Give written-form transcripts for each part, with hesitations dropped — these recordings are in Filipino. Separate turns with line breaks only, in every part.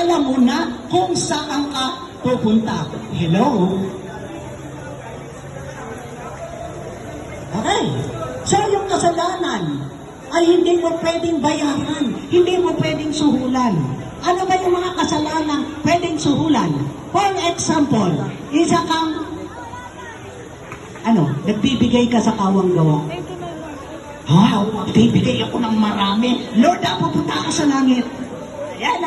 alam mo na kung saan ka pupunta. Hello? Okay. So yung kasalanan ay hindi mo pwedeng bayaran, hindi mo pwedeng suhulan. Ano ba yung mga kasalanan pwedeng suhulan? For example, isa kang nagbibigay ka sa kawang gawa. Nagbibigay ako ng marami. Lord, pupunta ako sa langit. Ayan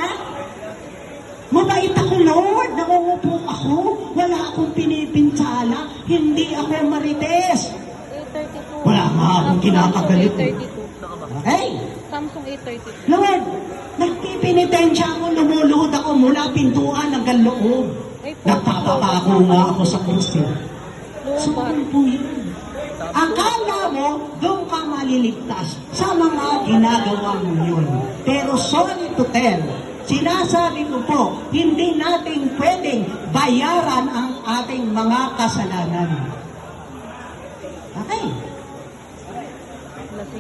mabait ako, Lord. Nangungupo ako. Wala akong pinipinsala. Hindi ako marites. Wala nga akong kinakagalit. Okay?
Samsung A32.
Lord, nagpipinitensya ako, lumuluhod ako mula pintuan hanggang loob. Nagpapapako nga ako sa krus. So, po yun. Akala mo, doon ka maliligtas sa mga ginagawa mo yun. Pero sorry to tell, sinasabi ko po, hindi natin pwedeng bayaran ang ating mga kasalanan. Okay?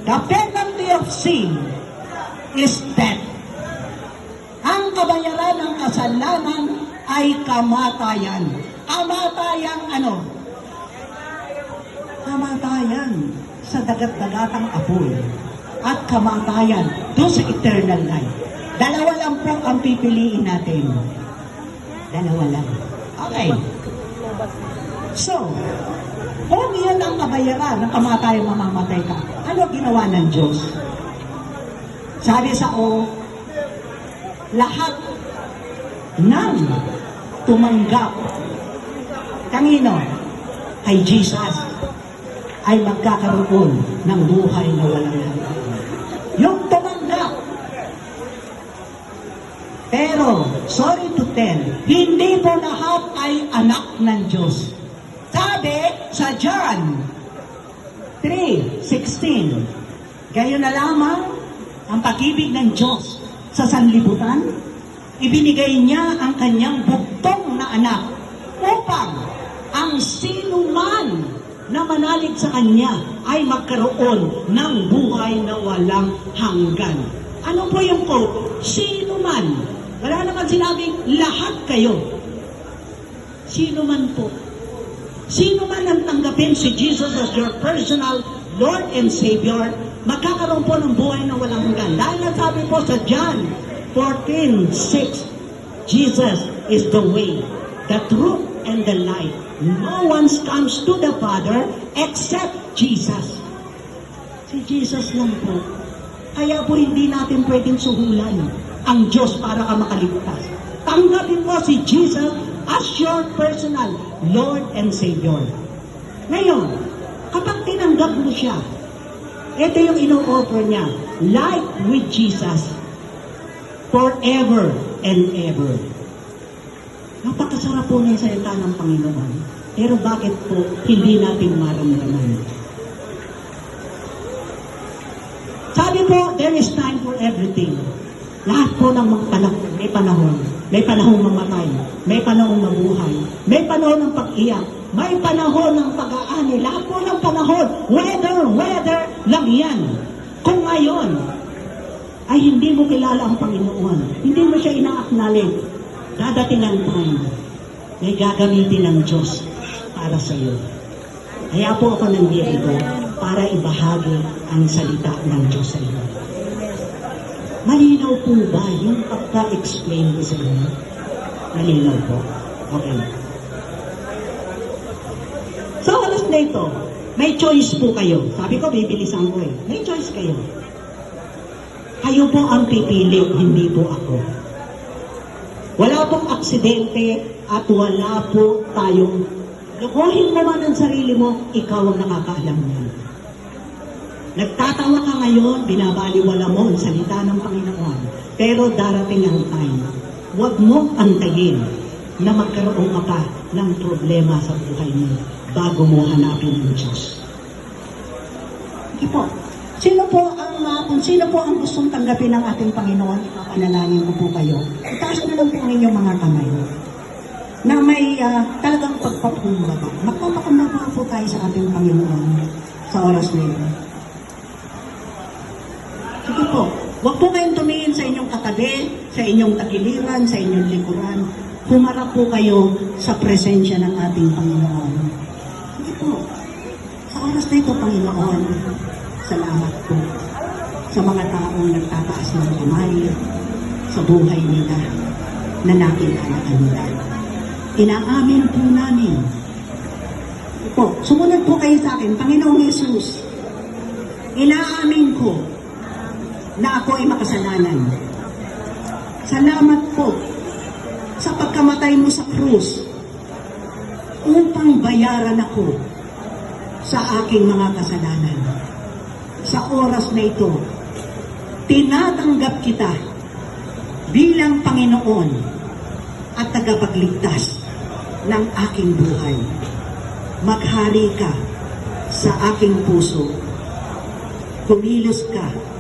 The penalty of sin is death. Ang kabayaran ng kasalanan ay kamatayan. Kamatayan kamatayan sa dagat-dagatang apoy at kamatayan doon sa eternal life. Dalawa lang po ang pipiliin natin. Dalawa lang. Okay. So, kung yan ang kabayaran ng kamatayan, mamamatay ka, ano ginawa ng Diyos? Sabi sa lahat ng tumanggap kanino? Kay Jesus ay magkakaroon ng buhay na walang hanggan. Yung tumanggap. Pero, sorry to tell, hindi po lahat ay anak ng Diyos. Sabi sa John 3:16, gayon na lamang ang pag-ibig ng Diyos sa sanlibutan, ibinigay niya ang kanyang buktong na anak upang ang sino man na manalig sa kanya ay magkaroon ng buhay na walang hanggan. Ano po yung quote? Sino man. Wala naman sinabing lahat kayo. Sino man po. Sino man ang tanggapin si Jesus as your personal Lord and Savior, magkakaroon po ng buhay na walang hanggan. Dahil sabi po sa John 14:6, Jesus is the way, the truth, and the life. No one comes to the Father except Jesus. Si Jesus lang po. Kaya po hindi natin pwedeng suhulan ang Diyos para ka makaligtas. Tanggapin mo si Jesus as your personal Lord and Savior. Ngayon, kapag tinanggap mo siya, ito yung ino-offer niya, life with Jesus forever and ever. Napakasarap po ng salita ng Panginoon. Pero bakit po hindi natin maramdaman? Sabi po, there is time for everything. Lahat po ng mga panahon, may panahon. May panahong mamatay, may panahong mabuhay, may panahon ng pag-iyak, may panahon ng pag-aani. Lahat po ng panahon, whether lang yan. Kung ngayon ay hindi mo kilala ang Panginoon, hindi mo siya ina-acknowledge, dadating ang time, may gagamitin ng Diyos para sa iyo. Kaya po ako nandito para ibahagi ang salita ng Diyos sa iyo. Malinaw po ba yung pagka-explain ko sa inyo? Malinaw po. Okay. Sa oras na ito, may choice po kayo. Sabi ko, bibilisan ko eh. May choice kayo. Kayo po ang pipili, hindi po ako. Wala pong aksidente at wala po tayong lukuhin mo man ang sarili mo, ikaw ang nakakaalam niyan. Nagtatawa ka ngayon, binabaliwala mo ang salita ng Panginoon. Pero darating ang time, huwag mong antayin na magkaroon ka pa ng problema sa buhay mo bago mo hanapin ang Diyos. Sige po. Kung sino po ang gustong tanggapin ng ating Panginoon, ipapanalangin ko po kayo. Itaas na lang po ang inyong mga kamay na may talagang pagpapumbaba. Magpapakumbaba po tayo sa ating Panginoon sa oras na ito. Sige po, Huwag po kayong tumingin sa inyong katabi, sa inyong tagiliran, sa inyong likuran. Humarap po kayo sa presensya ng ating Panginoon. Hindi po. Sa oras na ito, Panginoon, salamat po sa mga taong nagtataas ng kamay sa buhay nila na nakilala ka nila. Inaamin po namin. Po, sumunod po kayo sa akin, Panginoong Yesus, inaamin ko na ako ay makasalanan. Salamat po sa pagkamatay mo sa krus upang bayaran ako sa aking mga kasalanan. Sa oras na ito, tinatanggap kita bilang Panginoon at tagapagligtas ng aking buhay. Maghari ka sa aking puso. Kumilos ka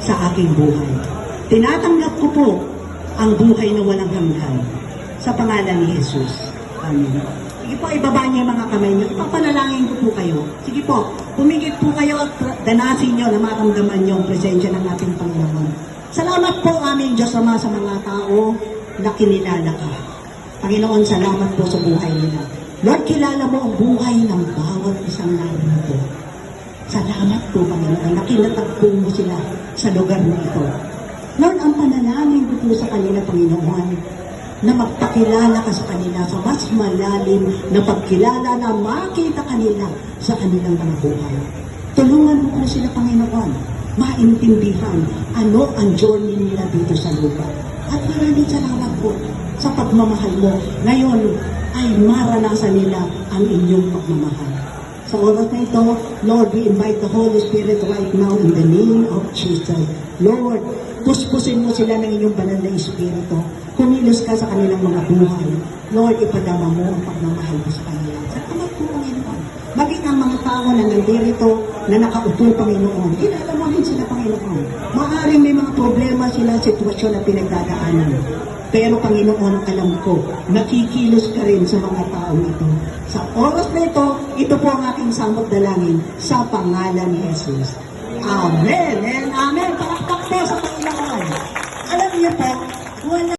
sa aking buhay. Tinatanggap ko po ang buhay na walang hanggan. Sa pangalan ni Jesus. Amen. Sige po, ibaba niyo yung mga kamay niyo. Ipapanalangin ko po kayo. Sige po, pumigit po kayo at danasin niyo na maramdaman niyo ang presensya ng ating Panginoon. Salamat po aming Diyos Ama sa mga tao na kinilala ka. Panginoon, salamat po sa buhay nila. Lord, kilala mo ang buhay ng bawat isang narito. Salamat po, Panginoon, na kinatagpo mo sila sa lugar na ito. Lord, ang panalangin ko po sa kanila, Panginoon, na magpakilala ka sa kanila sa mas malalim na pagkilala na makita kanila sa kanilang mga buhay. Tulungan mo po sila, Panginoon, maintindihan ano ang journey nila dito sa lupa. At maraming salamat po sa pagmamahal mo. Ngayon ay maranasan nila ang inyong pagmamahal. Sa oras na ito, Lord, we invite the Holy Spirit right now in the name of Jesus. Lord, puspusin mo sila ng inyong banal na Espiritu. Kumilos ka sa kanilang mga buhay. Lord, ipadama mo ang pagmamahal mo sa kanila. Salamat po, Panginoon. Maging ang mga tao na nandirito, na nakaupo, Panginoon. Kilala mo rin sila, Panginoon. Maaaring may mga problema sila, sitwasyon na pinagdadaanan. Pero, Panginoon, alam ko, nakikilos ka rin sa mga tao ito. Sa oras na ito po ang aking samot dalangin sa pangalan ni Jesus. Amen and Amen. Pakakpak po sa Panginoon. Alam niyo po, wala